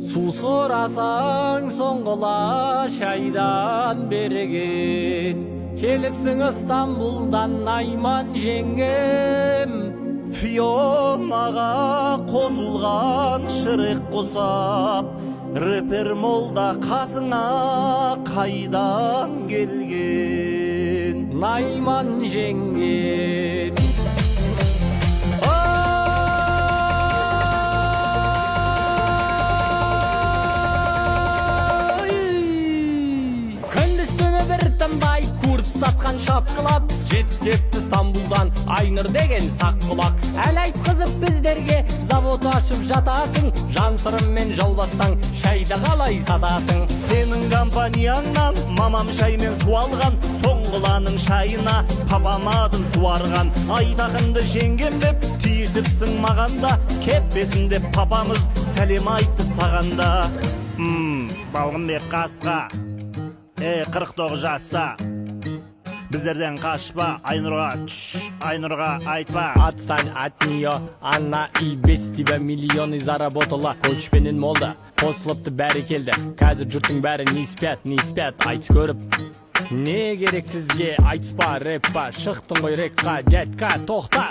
Су сұрасаң соңғыла шайдан берген. Келіпсің Стамбулдан Найман жеңгем. Фионаға қосылған шырық құсап, рэпер молда қасыңа қайдан келген? Найман жеңгем. Тынбай курс сатқан шапқылап, жетіп кепті Стамбулдан Айнұр деген саққұлақ. Әл айтқызып біздерге завод ашып жатасың, жан сырыммен жаулассаң шайды қалай сатасың? Сенің компанияңнан мамам шаймен су алған, соңғыланың шайына папам атын суарған. Айтақынды жеңгем деп тиісіпсің мағанда, кеппесін деп папамыз сәлем айтты сағанда. Балғынбек қасқа 49 жаста, біздерден қашпа, Айнұрға түш, Айнұрға айтпа. Отстань от нее, она и без тебя миллионы заработала. Көчпенен молда, қосылыпты бәрі келді. Қазір жұрттың бәрі не спят, айтыс көріп. Не керек сізге, айтыспа, рэппа, шықтың ғой рекқа, дядька, тоқта.